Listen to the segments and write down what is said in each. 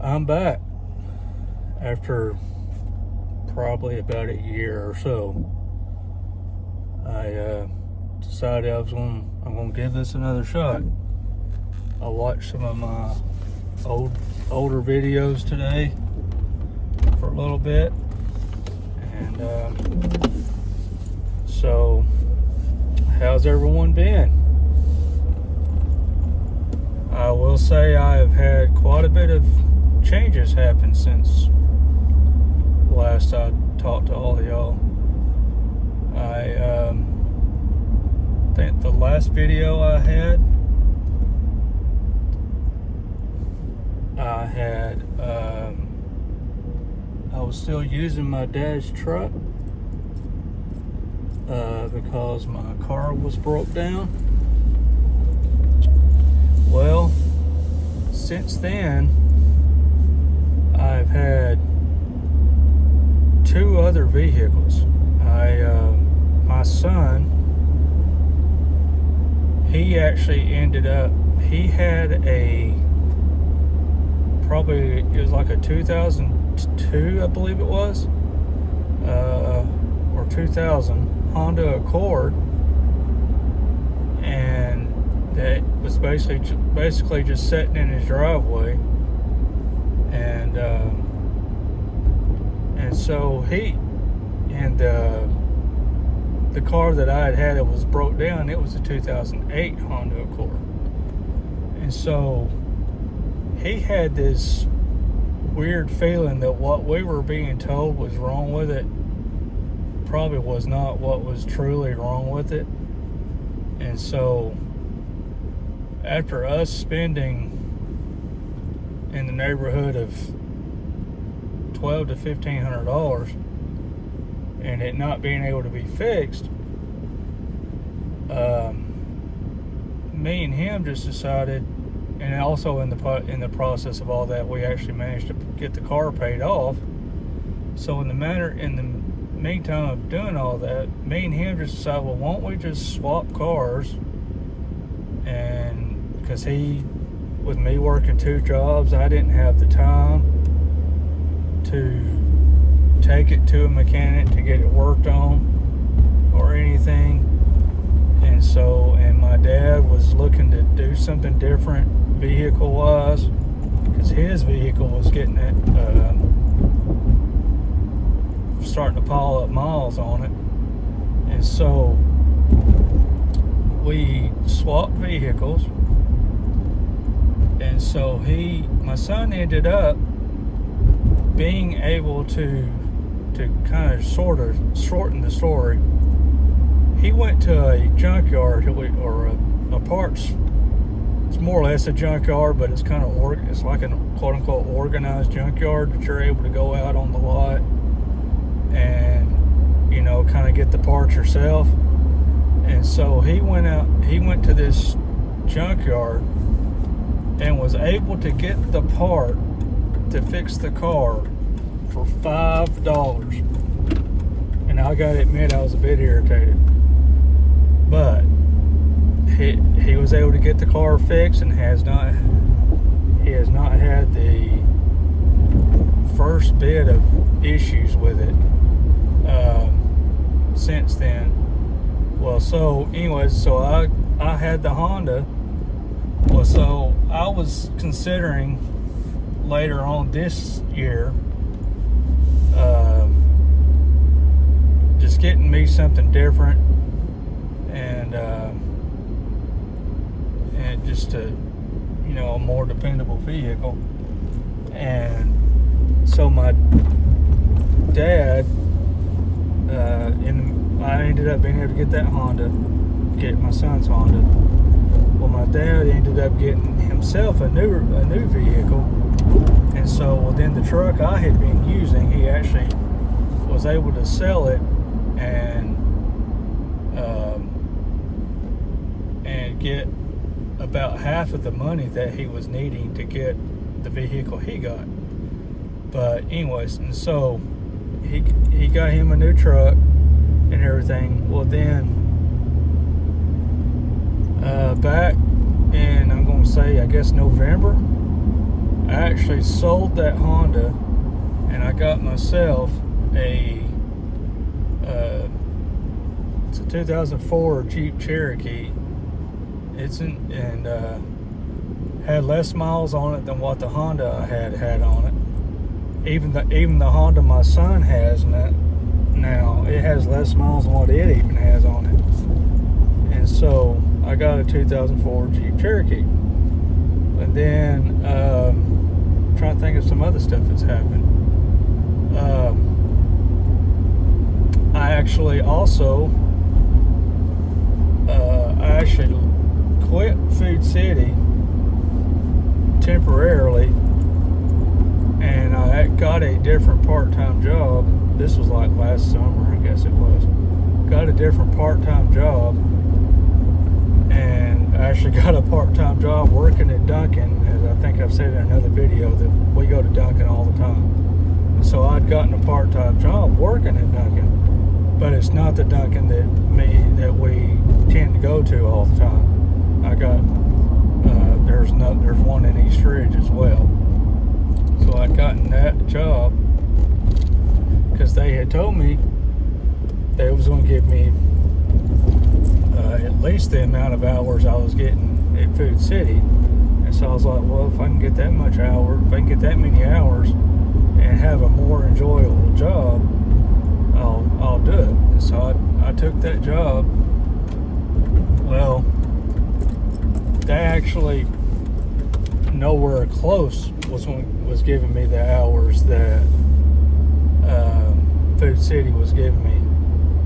I'm back after probably about a year or so. I decided I'm gonna give this another shot. I watched some of my older videos today for a little bit, and so how's everyone been? I will say I have had quite a bit of changes happen since last I talked to all of y'all. I think the last video I was still using my dad's truck because my car was broke down. Well, since then, I've had two other vehicles. My son, he actually he had it was like a 2002, I believe it was, or 2000 Honda Accord, and that was basically just sitting in his driveway, and so the car that I had that was broke down, it was a 2008 Honda Accord, and so he had this weird feeling that what we were being told was wrong with it probably was not what was truly wrong with it. And so after us spending in the neighborhood of $1,200 to $1,500 and it not being able to be fixed, me and him just decided, and also in the process of all that, we actually managed to get the car paid off. So in the meantime of doing all that, me and him just decided, well, why don't we just swap cars? And because with me working two jobs, I didn't have the time to take it to a mechanic to get it worked on or anything. And my dad was looking to do something different vehicle wise, because his vehicle was getting it starting to pile up miles on it. And so we swapped vehicles, and so my son ended up being able to kind of sort of shorten the story. He went to a junkyard or a parts. It's more or less a junkyard, but it's kind of it's like a quote unquote organized junkyard that you're able to go out on the lot and kind of get the parts yourself. And so he went to this junkyard and was able to get the part to fix the car for $5. And I gotta admit, I was a bit irritated, but he was able to get the car fixed, and he has not had the first bit of issues with it since then. Well, so anyways, so I had the Honda. Well, so I was considering later on this year just getting me something different, and just a more dependable vehicle. And so my dad, I ended up being able to get that Honda, get my son's Honda. Well, my dad ended up getting himself a new vehicle, and so then the truck I had been using, he actually was able to sell it and get about half of the money that he was needing to get the vehicle he got. But anyways, and so he got him a new truck and everything. Well, then back in, I'm going to say, I guess November I actually sold that Honda and I got myself it's a 2004 Jeep Cherokee. And had less miles on it than what the Honda I had on it. Even the Honda my son has now, it has less miles than what it even has on it. And so I got a 2004 Jeep Cherokee. And then trying to think of some other stuff that's happened. I actually also quit Food City temporarily, and I got a different part-time job. This was like last summer, I guess it was. Got a different part-time job, and I actually got a part-time job working at Dunkin'. As I think I've said in another video, that we go to Dunkin' all the time. And so I'd gotten a part-time job working at Dunkin', but it's not the Dunkin' that we tend to go to all the time. I got there's one in East Ridge as well. So I'd gotten that job because they had told me they was going to give me at least the amount of hours I was getting at Food City. And so I was like, well, if I can get that many hours and have a more enjoyable job, I'll do it. And so I took that job. Well, they actually nowhere close was giving me the hours that Food City was giving me.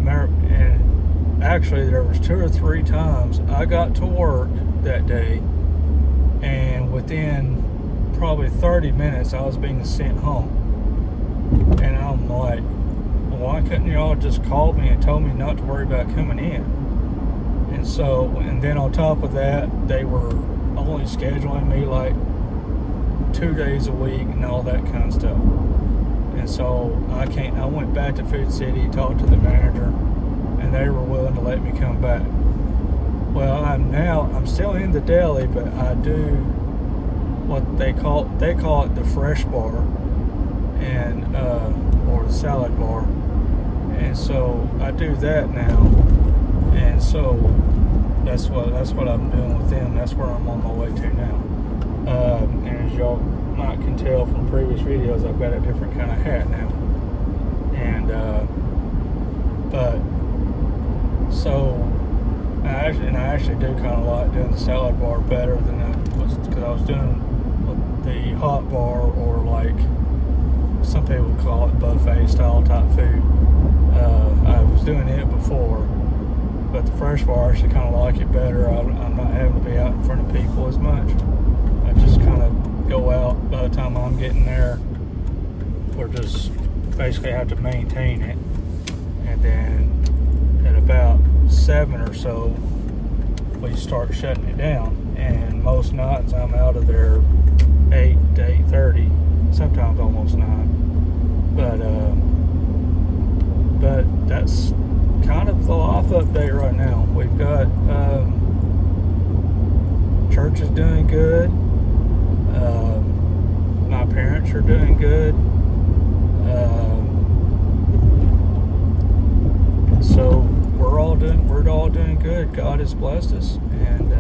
And actually, there was 2 or 3 times I got to work that day, and within probably 30 minutes, I was being sent home. And I'm like, well, why couldn't y'all just call me and told me not to worry about coming in? And then on top of that, they were only scheduling me like 2 days a week and all that kind of stuff. And so I went back to Food City, talked to the manager, and they were willing to let me come back. Well, I'm still in the deli, but I do what they call it the fresh bar, and or the salad bar. And so I do that now. And so that's what I'm doing with them. That's where I'm on my way to now. And as y'all might can tell from previous videos, I've got a different kind of hat now. And I actually do kind of like doing the salad bar better than I was, because I was doing the hot bar, or like some people would call it buffet style type food. I was doing it before, but the fresh bar, I actually kind of like it better. I'm not having to be out in front of people as much. I just kind of go out. By the time I'm getting there, we're just basically have to maintain it, and then at about 7 or so, we start shutting it down. And most nights I'm out of there 8 to 8:30, sometimes almost 9. But that's kind of the life update right now. We've got church is doing good. My parents are doing good. So we're all doing good. God has blessed us, and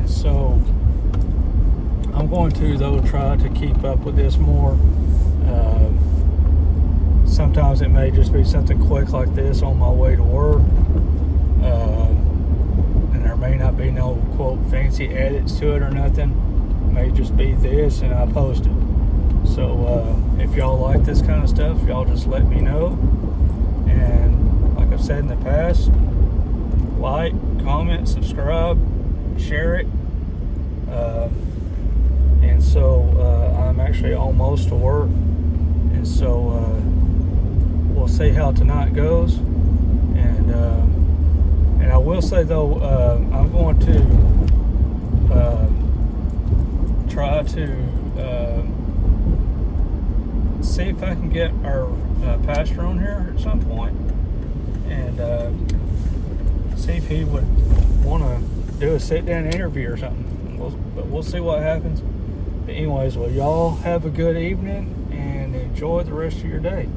so I'm going to try to keep up with this more. Sometimes it may just be something quick like this on my way to work, and there may not be no quote fancy edits to it or nothing. It may just be this, and I post it. So if y'all like this kind of stuff, y'all just let me know. And like I've said in the past, like, comment, subscribe, share it. And so I'm actually almost to work, and so we'll see how tonight goes. And I will say though, I'm going to try to see if I can get our pastor on here at some point, and see if he would want to do a sit-down interview or something. But we'll see what happens. But anyways, well, y'all have a good evening and enjoy the rest of your day.